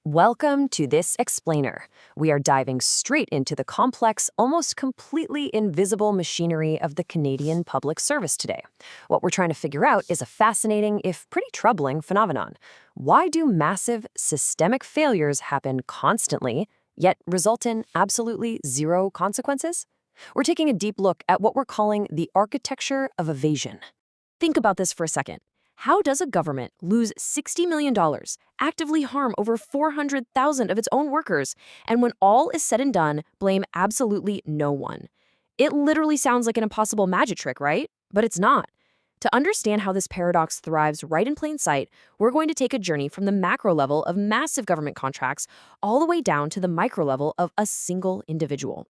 Welcome to this explainer. We are diving straight into the complex, almost completely invisible machinery of the Canadian public service today. What we're trying to figure out is a fascinating, if pretty troubling, phenomenon. Why do massive, systemic failures happen constantly, yet result in absolutely zero consequences? We're taking a deep look at what we're calling the architecture of evasion. Think about this for a second. How does a government lose $60 million, actively harm over 400,000 of its own workers, and when all is said and done, blame absolutely no one? It literally sounds like an impossible magic trick, right? But it's not. To understand how this paradox thrives right in plain sight, we're going to take a journey from the macro level of massive government contracts all the way down to the micro level of a single individual.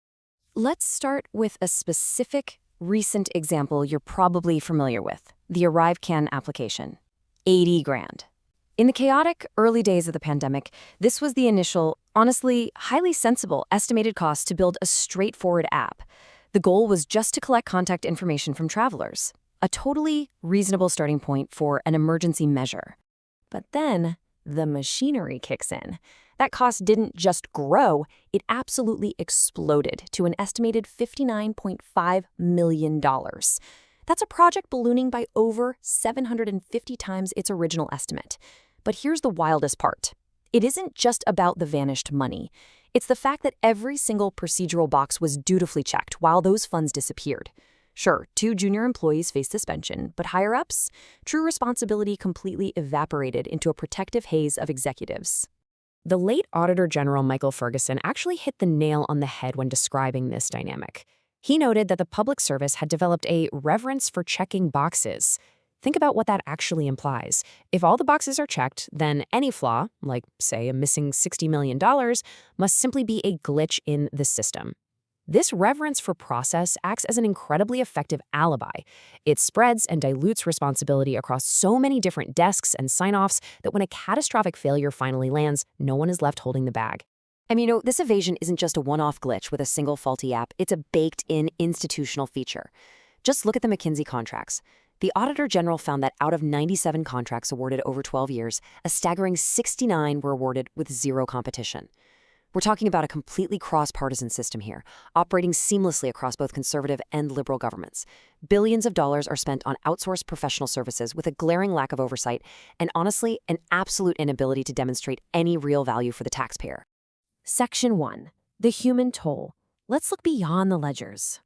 Let's start with a specific, recent example you're probably familiar with. The ArriveCan application. 80 grand. In the chaotic early days of the pandemic, this was the initial, honestly, highly sensible estimated cost to build a straightforward app. The goal was just to collect contact information from travelers. A totally reasonable starting point for an emergency measure. But then, the machinery kicks in. That cost didn't just grow, it absolutely exploded to an estimated $59.5 million. That's a project ballooning by over 750 times its original estimate. But here's the wildest part. It isn't just about the vanished money. It's the fact that every single procedural box was dutifully checked while those funds disappeared. Sure, 2 junior employees faced suspension, but higher-ups? True responsibility completely evaporated into a protective haze of executives. The late Auditor General Michael Ferguson actually hit the nail on the head when describing this dynamic. He noted that the public service had developed a reverence for checking boxes. Think about what that actually implies. If all the boxes are checked, then any flaw, like, say, a missing $60 million, must simply be a glitch in the system. This reverence for process acts as an incredibly effective alibi. It spreads and dilutes responsibility across so many different desks and sign-offs that when a catastrophic failure finally lands, no one is left holding the bag. And this evasion isn't just a one-off glitch with a single faulty app, it's a baked-in institutional feature. Just look at the McKinsey contracts. The Auditor General found that out of 97 contracts awarded over 12 years, a staggering 69 were awarded with zero competition. We're talking about a completely cross-partisan system here, operating seamlessly across both conservative and liberal governments. Billions of dollars are spent on outsourced professional services with a glaring lack of oversight and, honestly, an absolute inability to demonstrate any real value for the taxpayer. Section 1. The human toll. Let's look beyond the ledgers.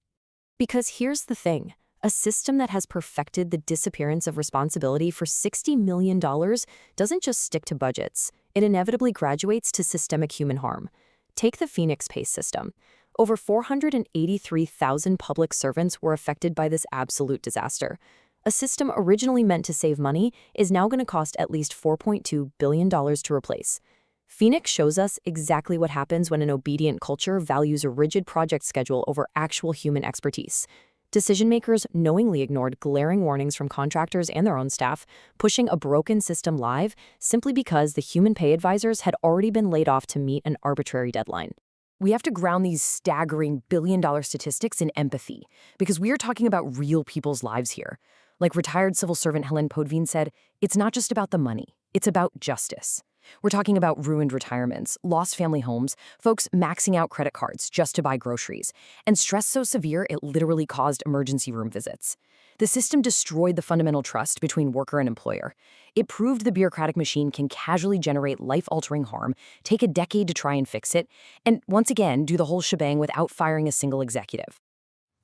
Because here's the thing. A system that has perfected the disappearance of responsibility for $60 million doesn't just stick to budgets. It inevitably graduates to systemic human harm. Take the Phoenix Pay system. Over 483,000 public servants were affected by this absolute disaster. A system originally meant to save money is now going to cost at least $4.2 billion to replace. Phoenix shows us exactly what happens when an obedient culture values a rigid project schedule over actual human expertise. Decision-makers knowingly ignored glaring warnings from contractors and their own staff, pushing a broken system live simply because the human pay advisors had already been laid off to meet an arbitrary deadline. We have to ground these staggering billion-dollar statistics in empathy, because we are talking about real people's lives here. Like retired civil servant Helen Podvin said, it's not just about the money, it's about justice. We're talking about ruined retirements, lost family homes, folks maxing out credit cards just to buy groceries, and stress so severe it literally caused emergency room visits. The system destroyed the fundamental trust between worker and employer. It proved the bureaucratic machine can casually generate life-altering harm, take a decade to try and fix it, and once again do the whole shebang without firing a single executive.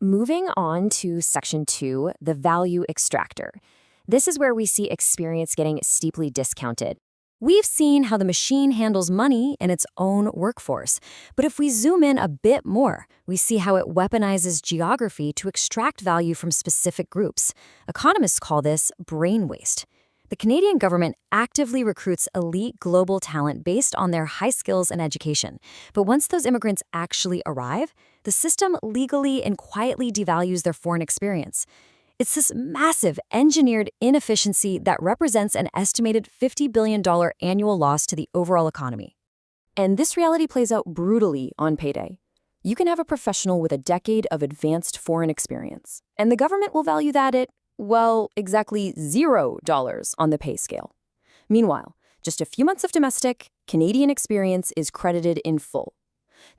Moving on to Section 2, the value extractor. This is where we see experience getting steeply discounted. We've seen how the machine handles money and its own workforce. But if we zoom in a bit more, we see how it weaponizes geography to extract value from specific groups. Economists call this brain waste. The Canadian government actively recruits elite global talent based on their high skills and education. But once those immigrants actually arrive, the system legally and quietly devalues their foreign experience. It's this massive engineered inefficiency that represents an estimated $50 billion annual loss to the overall economy. And this reality plays out brutally on payday. You can have a professional with a decade of advanced foreign experience, and the government will value that at, well, exactly $0 on the pay scale. Meanwhile, Just a few months of domestic, Canadian experience is credited in full.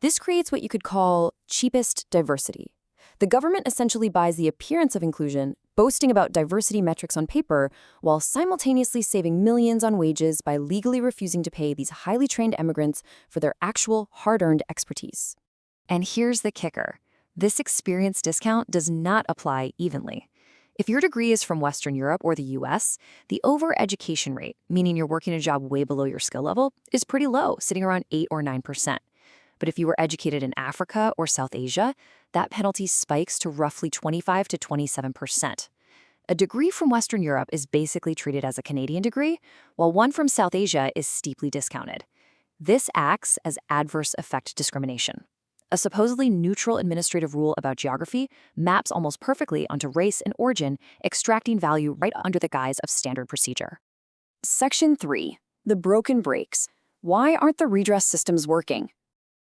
This creates what you could call cheapest diversity. The government essentially buys the appearance of inclusion, boasting about diversity metrics on paper, while simultaneously saving millions on wages by legally refusing to pay these highly trained immigrants for their actual hard-earned expertise. And here's the kicker. This experience discount does not apply evenly. If your degree is from Western Europe or the US, the over-education rate, meaning you're working a job way below your skill level, is pretty low, sitting around 8 or 9%. But if you were educated in Africa or South Asia, that penalty spikes to roughly 25 to 27%. A degree from Western Europe is basically treated as a Canadian degree, while one from South Asia is steeply discounted. This acts as adverse effect discrimination. A supposedly neutral administrative rule about geography maps almost perfectly onto race and origin, extracting value right under the guise of standard procedure. Section 3. The broken brakes. Why aren't the redress systems working?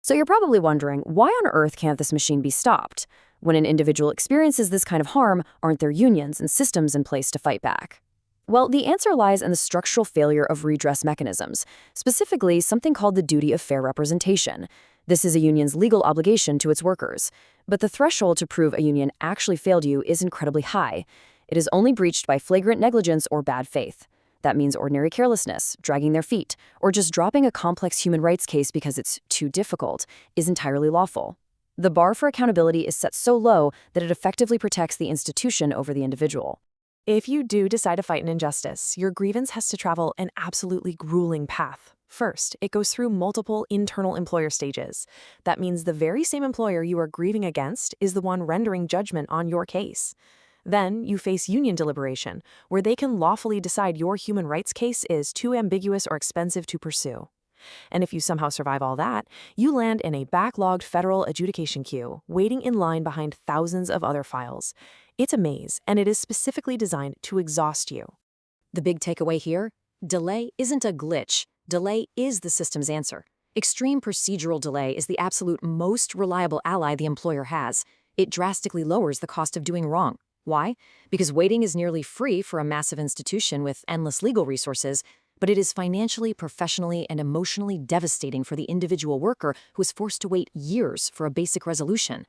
So you're probably wondering, why on earth can't this machine be stopped? When an individual experiences this kind of harm, aren't there unions and systems in place to fight back? Well, the answer lies in the structural failure of redress mechanisms, specifically something called the duty of fair representation. This is a union's legal obligation to its workers. But the threshold to prove a union actually failed you is incredibly high. It is only breached by flagrant negligence or bad faith. That means ordinary carelessness, dragging their feet, or just dropping a complex human rights case because it's too difficult, is entirely lawful. The bar for accountability is set so low that it effectively protects the institution over the individual. If you do decide to fight an injustice, your grievance has to travel an absolutely grueling path. First, it goes through multiple internal employer stages. That means the very same employer you are grieving against is the one rendering judgment on your case. Then you face union deliberation, where they can lawfully decide your human rights case is too ambiguous or expensive to pursue. And if you somehow survive all that, you land in a backlogged federal adjudication queue, waiting in line behind thousands of other files. It's a maze, and it is specifically designed to exhaust you. The big takeaway here? Delay isn't a glitch. Delay is the system's answer. Extreme procedural delay is the absolute most reliable ally the employer has. It drastically lowers the cost of doing wrong. Why? Because waiting is nearly free for a massive institution with endless legal resources, but it is financially, professionally, and emotionally devastating for the individual worker who is forced to wait years for a basic resolution.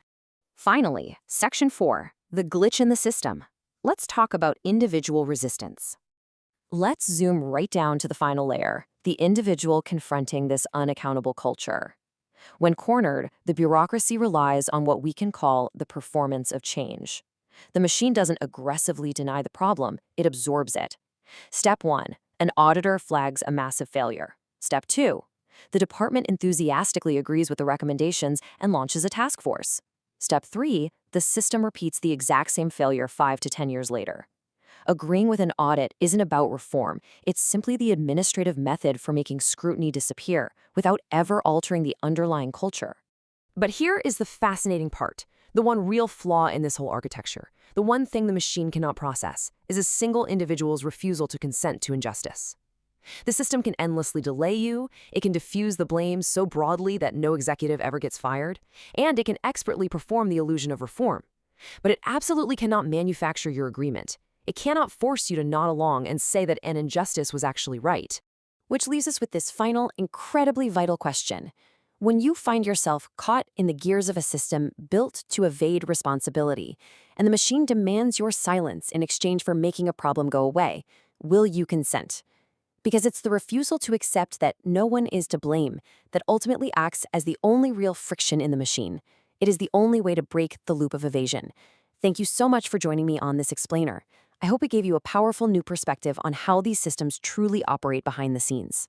Finally, Section 4, the glitch in the system. Let's talk about individual resistance. Let's zoom right down to the final layer, the individual confronting this unaccountable culture. When cornered, the bureaucracy relies on what we can call the performance of change. The machine doesn't aggressively deny the problem, it absorbs it. Step 1. An auditor flags a massive failure. Step 2. The department enthusiastically agrees with the recommendations and launches a task force. Step 3. The system repeats the exact same failure 5 to 10 years later. Agreeing with an audit isn't about reform, it's simply the administrative method for making scrutiny disappear without ever altering the underlying culture. But here is the fascinating part. The one real flaw in this whole architecture, the one thing the machine cannot process, is a single individual's refusal to consent to injustice. The system can endlessly delay you, it can diffuse the blame so broadly that no executive ever gets fired, and it can expertly perform the illusion of reform. But it absolutely cannot manufacture your agreement. It cannot force you to nod along and say that an injustice was actually right. Which leaves us with this final, incredibly vital question. When you find yourself caught in the gears of a system built to evade responsibility, and the machine demands your silence in exchange for making a problem go away, will you consent? Because it's the refusal to accept that no one is to blame that ultimately acts as the only real friction in the machine. It is the only way to break the loop of evasion. Thank you so much for joining me on this explainer. I hope it gave you a powerful new perspective on how these systems truly operate behind the scenes.